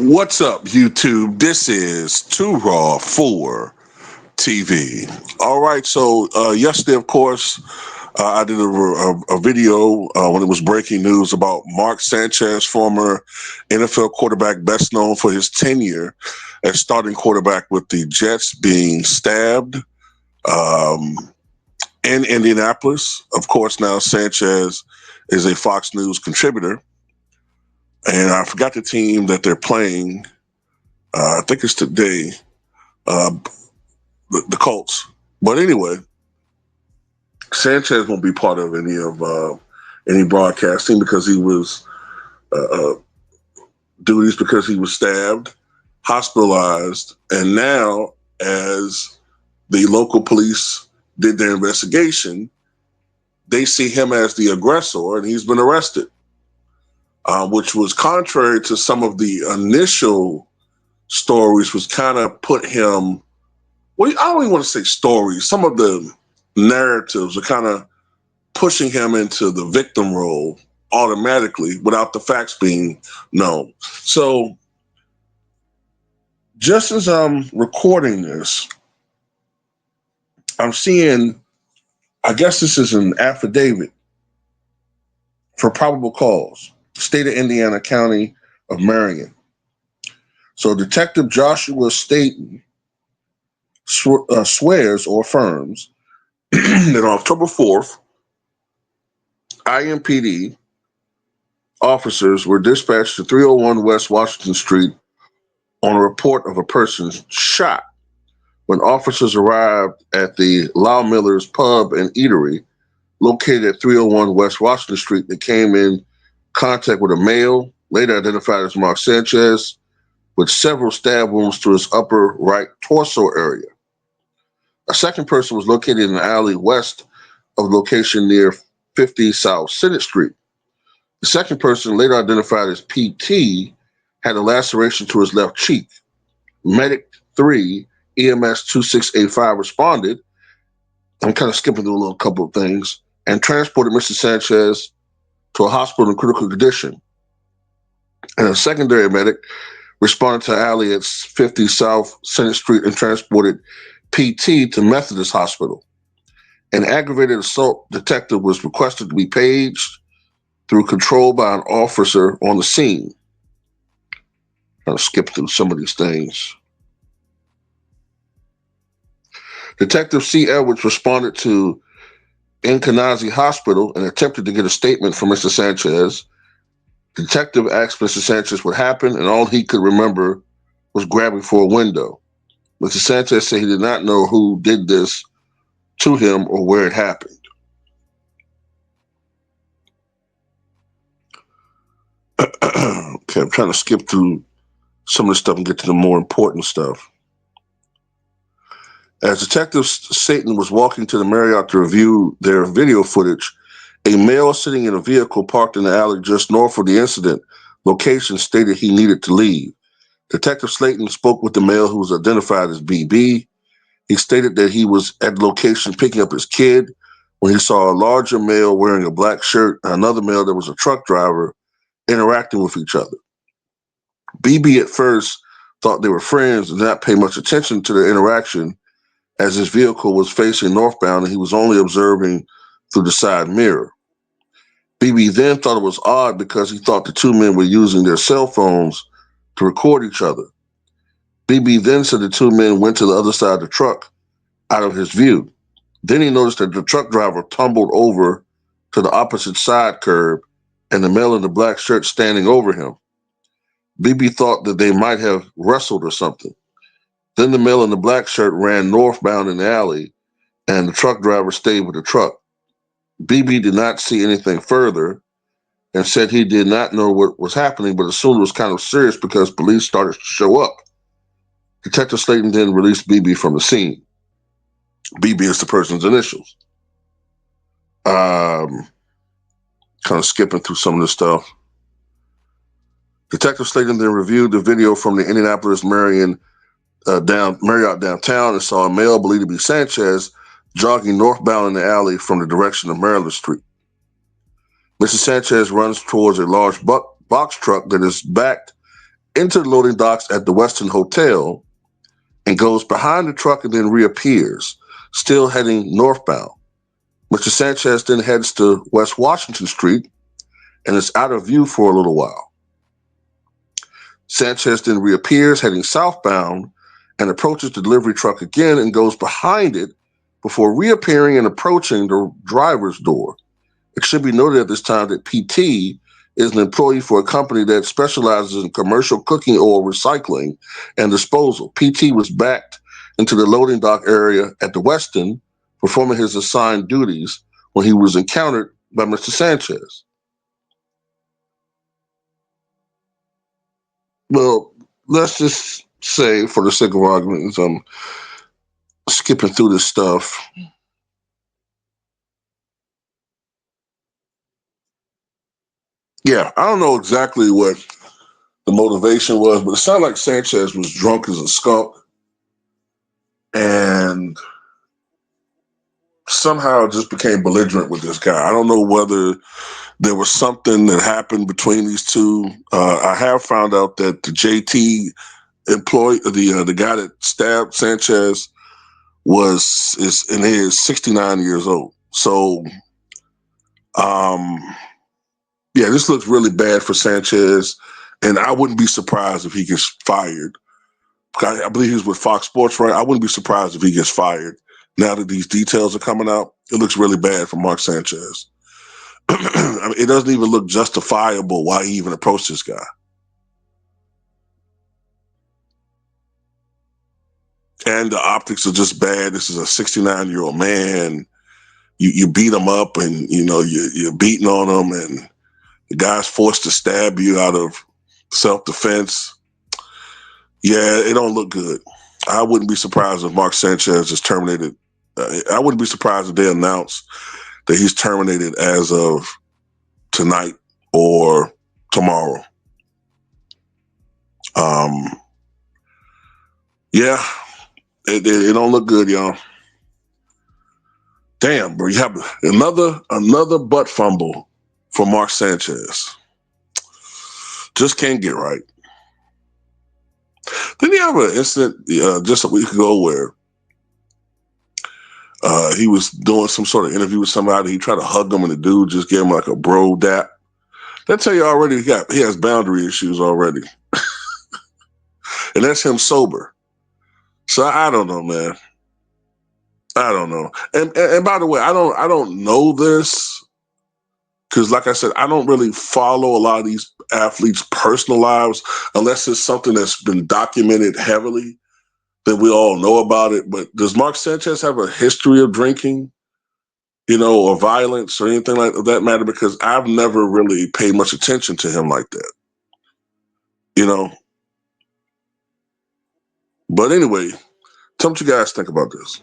What's up, YouTube? This is Too Raw for TV. All right, so yesterday, of course, I did a video when it was breaking news about Mark Sanchez, former NFL quarterback, best known for his tenure as starting quarterback with the Jets, being stabbed um, in Indianapolis. Of course, now Sanchez is a Fox News contributor, and I forgot the team that they're playing. I think it's today, uh, the Colts. But anyway, Sanchez won't be part of any broadcasting because he was uh, duties because he was stabbed, hospitalized, and now as the local police did their investigation, they see him as the aggressor, and he's been arrested, which was contrary to some of the initial stories, was kind of put him. Well, I don't even want to say stories. Some of the narratives are kind of pushing him into the victim role automatically without the facts being known. So, just as I'm recording this, I'm seeing, I guess this is an affidavit for probable cause, state of Indiana, county of Marion. So, Detective Joshua Staten swears or affirms that on October 4th, IMPD officers were dispatched to 301 West Washington Street on a report of a person shot. When officers arrived at the Lau Miller's Pub and Eatery, located at 301 West Washington Street, they came in contact with a male, later identified as Mark Sanchez, with several stab wounds to his upper right torso area. A second person was located in an alley west of the location near 50 South Senate Street. The second person, later identified as PT, had a laceration to his left cheek. Medic 3, EMS 2685 responded. I'm kind of skipping through a little couple of things, and transported Mr. Sanchez to a hospital in critical condition. And a secondary medic responded to alley at 50 South Senate Street and transported PT to Methodist Hospital. An aggravated assault detective was requested to be paged through control by an officer on the scene. Kind of skip through some of these things. Detective C. Edwards responded to Encarnazi Hospital and attempted to get a statement from Mr. Sanchez. The detective asked Mr. Sanchez what happened, and all he could remember was grabbing for a window. Mr. Sanchez said he did not know who did this to him or where it happened. Okay, I'm trying to skip through some of the stuff and get to the more important stuff. As Detective Satan was walking to the Marriott to review their video footage, a male sitting in a vehicle parked in the alley just north of the incident location stated he needed to leave. Detective Slayton spoke with the male, who was identified as BB. He stated that he was at the location picking up his kid when he saw a larger male wearing a black shirt and another male that was a truck driver interacting with each other. BB at first thought they were friends and did not pay much attention to their interaction, as his vehicle was facing northbound and he was only observing through the side mirror. BB then thought it was odd because he thought the two men were using their cell phones to record each other. BB then said the two men went to the other side of the truck out of his view. Then he noticed that the truck driver tumbled over to the opposite side curb and the male in the black shirt standing over him. BB thought that they might have wrestled or something. Then the male in the black shirt ran northbound in the alley, and the truck driver stayed with the truck. BB did not see anything further and said he did not know what was happening, but assumed it was kind of serious because police started to show up. Detective Slayton then released BB from the scene. BB is the person's initials. Kind of skipping through some of this stuff. Detective Slayton then reviewed the video from the Indianapolis Marriott downtown and saw a male believed to be Sanchez jogging northbound in the alley from the direction of Maryland Street. Mr. Sanchez runs towards a large box truck that is backed into the loading docks at the Westin Hotel and goes behind the truck and then reappears, still heading northbound. Mr. Sanchez then heads to West Washington Street and is out of view for a little while. Sanchez then reappears, heading southbound, and approaches the delivery truck again and goes behind it before reappearing and approaching the driver's door. It should be noted at this time that PT is an employee for a company that specializes in commercial cooking oil recycling and disposal. PT was backed into the loading dock area at the Westin, performing his assigned duties when he was encountered by Mr. Sanchez. Well, let's just say, for the sake of argument, I'm skipping through this stuff. Yeah, I don't know exactly what the motivation was, but it sounded like Sanchez was drunk as a skunk and somehow just became belligerent with this guy. I don't know whether there was something that happened between these two. I have found out that the JT employee, the guy that stabbed Sanchez, is in his 69 years old. So, um, yeah, this looks really bad for Sanchez, and I wouldn't be surprised if he gets fired. I believe he's with Fox Sports, right? I wouldn't be surprised if he gets fired. Now that these details are coming out, it looks really bad for Mark Sanchez. I mean, it doesn't even look justifiable why he even approached this guy. And the optics are just bad. This is a 69-year-old man. You beat him up, and you're beating on him, and the guy's forced to stab you out of self-defense. Yeah, it don't look good. I wouldn't be surprised if Mark Sanchez is terminated. I wouldn't be surprised if they announce that he's terminated as of tonight or tomorrow. Yeah, it don't look good, y'all. Damn, bro, you have another butt fumble for Mark Sanchez. Just can't get right. Didn't he have an incident just a week ago where he was doing some sort of interview with somebody? He tried to hug him, and the dude just gave him like a bro dap. That tell you already he has boundary issues already, and that's him sober. So I don't know, man. I don't know. And by the way, I don't know this because, like I said, I don't really follow a lot of these athletes' personal lives unless it's something that's been documented heavily that we all know about it. But does Mark Sanchez have a history of drinking, or violence or anything like that matter? Because I've never really paid much attention to him like that, you know. But anyway, tell me what you guys think about this.